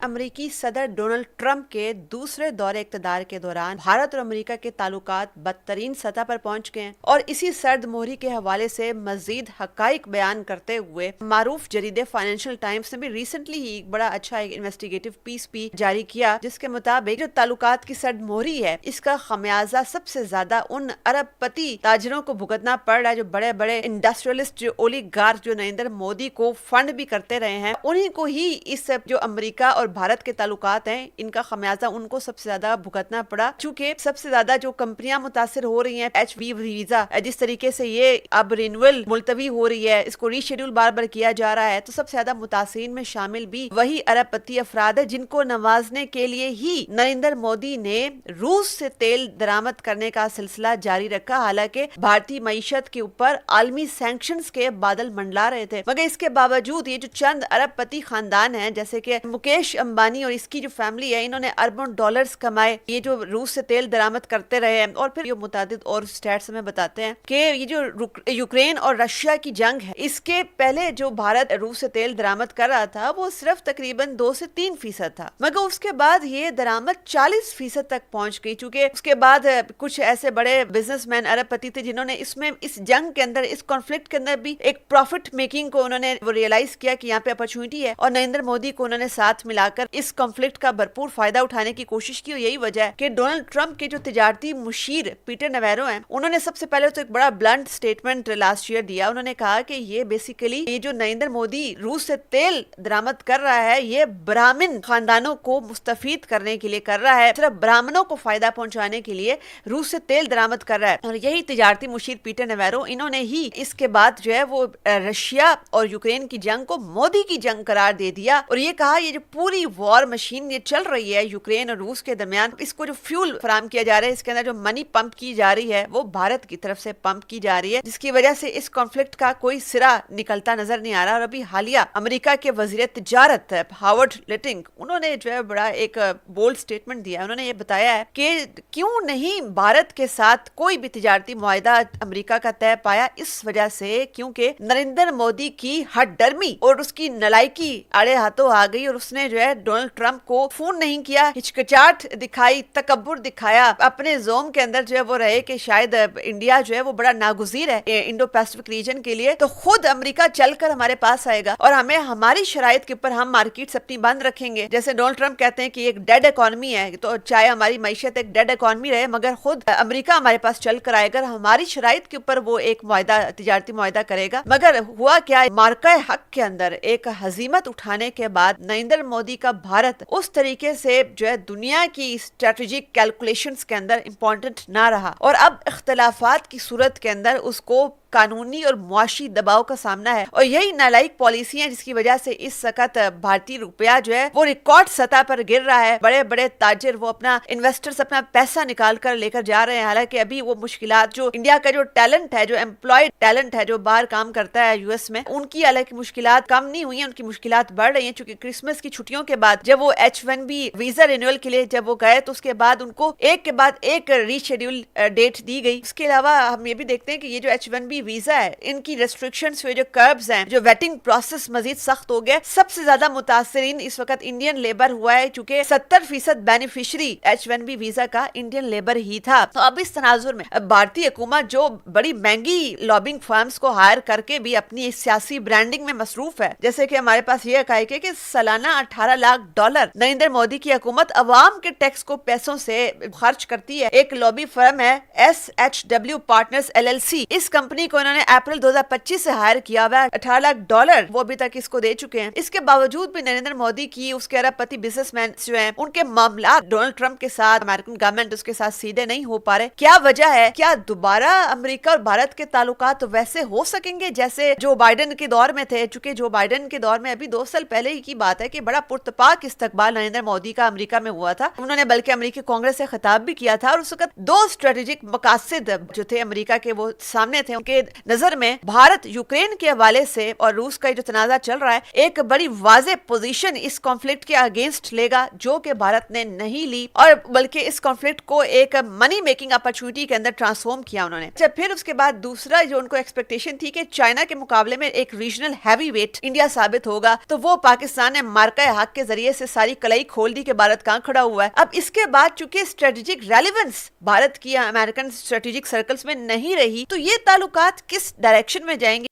अमरीकी सदर Donald Trump के दूसरे दौरे इक़्तिदार के दौरान भारत और अमेरिका के ताल्लुकात बदतरीन सतह पर पहुंच गए हैं और इसी सर्द मोहरी के हवाले से मजीद हकाइक बयान करते हुए मारूफ जरीदे फाइनेंशियल टाइम्स ने भी रिसेंटली ही एक बड़ा अच्छा एक इन्वेस्टिगेटिव पीस भी जारी किया, जिसके मुताबिक जो ताल्लुकात की सर्द मोहरी है इसका खमियाजा सबसे ज्यादा उन अरबपति ताजरों को भुगतना पड़ रहा है जो बड़े बड़े इंडस्ट्रियलिस्ट जो ओलिगार्क जो नरेंद्र मोदी को फंड भी करते रहे हैं, उन्हीं को ही इस जो अमेरिका और भारत के ताल्लुकात हैं इनका खमियाजा उनको सबसे ज्यादा भुगतना पड़ा। चूंकि सबसे ज्यादा जो कंपनियां मुतासिर हो रही हैं H-1B वीजा, जिस तरीके से ये अब रिन्यूअल मुलतवी हो रही है, इसको रीशेड्यूल बार बार किया जा रहा है, तो सबसे ज्यादा मुतासिरीन में शामिल भी वही अरबपति अफराद है जिनको नवाजने के लिए ही नरेंद्र मोदी ने रूस से तेल दरामद करने का सिलसिला जारी रखा। हालांकि भारतीय मईशत के ऊपर आलमी सैंक्शंस के बादल मंडला रहे थे, मगर इसके बावजूद ये जो चंद अरबपति खानदान है जैसे कि मुकेश अंबानी और इसकी जो फैमिली है, इन्होंने अरबों डॉलर्स कमाए ये जो रूस से तेल दरामद करते रहे हैं। और फिर ये मुतादिद और स्टैट्स हमें बताते हैं कि ये जो यूक्रेन और रशिया की जंग है, इसके पहले जो भारत रूस से तेल दरामद कर रहा था वो सिर्फ तकरीबन 2 से 3% था, मगर उसके बाद ये दरामद 40% तक पहुंच गई। चूंकि उसके बाद कुछ ऐसे बड़े बिजनेसमैन अरबपति थे जिन्होंने इसमें इस जंग के अंदर इस कॉन्फ्लिक्ट के अंदर भी एक प्रॉफिट मेकिंग को उन्होंने वो रियलाइज किया कि यहाँ पे अपॉर्चुनिटी है, और नरेंद्र मोदी को उन्होंने साथ मिलाकर इस कॉन्फ्लिक्ट का भरपूर फायदा उठाने की कोशिश की। और यही वजह है कि डोनाल्ड ट्रंप के जो तिजारती मुशीर पीटर नवेरो हैं, उन्होंने सबसे पहले तो एक बड़ा ब्लंट स्टेटमेंट लास्ट ईयर दिया। उन्होंने कहा कि ये बेसिकली ये जो नरेंद्र मोदी रूस से तेल दरामद कर रहा है ये ब्राह्मण खानदानों को मुस्तफीद करने के लिए कर रहा है, सिर्फ ब्राह्मणों को फायदा पहुंचाने के लिए रूस से तेल दरामद कर रहा है। और यही तिजारती मुशीर पीटर नवेरो, इन्होंने ही इसके बाद जो है वो रशिया और यूक्रेन की जंग को मोदी की जंग करार दे दिया और ये कहा ये जो पूरी वॉर मशीन ये चल रही है यूक्रेन और रूस के दरमियान, इसको जो फ्यूल फराम किया जा रहा है, इसके अंदर जो मनी पंप की जा रही है वो भारत की तरफ से पंप की जा रही है, जिसकी वजह से इस कॉन्फ्लिक्ट का कोई सिरा निकलता नजर नहीं आ रहा। और अभी हालिया अमेरिका के वजीर तिजारत हावर्ड लिटिंग, उन्होंने जो है बड़ा एक बोल्ड स्टेटमेंट दिया। उन्होंने ये बताया है कि क्यों नहीं भारत के साथ कोई भी तिजारती मुआहिदा अमेरिका का तय पाया, इस वजह से क्योंकि नरेंद्र मोदी की हठधर्मी और उसकी नलायकी आड़े हाथों आ गई और उसने जो है डोनाल्ड ट्रंप को फोन नहीं किया, हिचकिचाहट दिखाई, तकब्बुर दिखाया, अपने जोम के अंदर जो है वो रहे कि शायद इंडिया जो है वो बड़ा नागुज़ीर है इंडो पैसिफिक रीजन के लिए, तो खुद अमेरिका चलकर हमारे पास आएगा और हमें हमारी शराइत के ऊपर हम मार्केट अपनी बंद रखेंगे। जैसे डोनाल्ड ट्रंप कहते हैं कि एक डेड इकोनॉमी है, तो चाहे हमारी मईशत एक डेड इकोनॉमी रहे मगर खुद अमेरिका हमारे पास चल कर आएगा, हमारी शराइत के ऊपर वो एक मुआहिदा तिजारती मुआहिदा करेगा। मगर हुआ क्या, मार्का हक के अंदर एक हजीमत उठाने के बाद नरेंद्र मोदी का भारत उस तरीके से जो है दुनिया की स्ट्रेटेजिक कैलकुलेशंस के अंदर इम्पोर्टेंट ना रहा और अब इख्तलाफात की सूरत के अंदर उसको कानूनी और मुआशी दबाव का सामना है। और यही नालायक पॉलिसी है जिसकी वजह से इस वक्त भारतीय रुपया जो है वो रिकॉर्ड सतह पर गिर रहा है। बड़े बड़े ताजिर वो अपना इन्वेस्टर्स अपना पैसा निकाल कर लेकर जा रहे हैं, हालांकि अभी वो मुश्किलात जो इंडिया का जो टैलेंट है, जो एम्प्लॉयड टैलेंट है जो बाहर काम करता है यूएस में, उनकी हालांकि मुश्किलात कम नहीं हुई है, उनकी मुश्किलात बढ़ रही है। चूंकि क्रिसमस की छुट्टियों के बाद जब वो H-1B वीजा रिन्यूअल के लिए जब वो गए तो उसके बाद उनको एक के बाद एक रीशेड्यूल डेट दी गई। उसके अलावा हम ये भी देखते हैं कि ये जो H-1B वीजा है इनकी रेस्ट्रिक्शंस जो कर्ब्स हैं, जो वेटिंग प्रोसेस मजीद सख्त हो गया। सबसे ज्यादा मुतासरीन इस वक्त इंडियन लेबर हुआ है, चूंकि 70% बेनिफिशियरी H-1B वीजा का इंडियन लेबर ही था। तो अब इस तनाजुर में भारतीय हुकूमत जो बड़ी महंगी लॉबिंग फर्म्स को हायर करके भी अपनी सियासी ब्रांडिंग में मसरूफ है, जैसे कि हमारे पास ये कहा कि सालाना $18 लाख नरेंद्र मोदी की हुकूमत अवाम के टैक्स को पैसों से खर्च करती है। एक लॉबी फर्म है SHW पार्टनर्स LLC, इस कंपनी को इन्होंने अप्रैल 2025 से हायर किया हुआ है। $18 लाख वो अभी तक इसको दे चुके हैं। इसके बावजूद भी नरेंद्र मोदी की उसके अरबपति बिजनेसमैन जो हैं उनके मामला डोनाल्ड ट्रंप के साथ, अमेरिकन गवर्नमेंट उसके साथ सीधे नहीं हो पा रहे। क्या वजह है? क्या दोबारा अमेरिका और भारत के ताल्लुकात वैसे हो सकेंगे जैसे जो बाइडेन के दौर में थे? चूंकि जो बाइडेन के दौर में अभी 2 साल पहले की बात है कि बड़ा पुरतपाक इस्तकबाल नरेंद्र मोदी का अमेरिका में हुआ था। उन्होंने बल्कि अमेरिकी कांग्रेस से खिताब भी किया था और उस वक्त 2 स्ट्रेटेजिक मकासद जो थे अमेरिका के वो सामने थे। उनके नजर में भारत यूक्रेन के हवाले से और रूस का जो तनाजा चल रहा है, एक बड़ी वाज़ेह पोजीशन इस कॉन्फ्लिक्ट के अगेंस्ट लेगा जो कि भारत ने नहीं ली, और बल्कि इस कॉन्फ्लिक्ट को एक मनी मेकिंग अपॉर्चुनिटी के अंदर ट्रांसफॉर्म किया उन्होंने। जब फिर उसके बाद दूसरा जो उनको एक्सपेक्टेशन थी कि चाइना के मुकाबले में एक रीजनल हैवी वेट इंडिया साबित होगा, तो वो पाकिस्तान ने मार्का हक ناک کے ذریعے سے ساری کلائی کھول دی کہ بھارت کہاں کھڑا ہوا ہے. اب اس کے بعد چونکہ اسٹریٹجک ریلیونس بھارت کی امریکن اسٹریٹجک سرکلز میں نہیں رہی، تو یہ تعلقات کس ڈائریکشن میں جائیں گے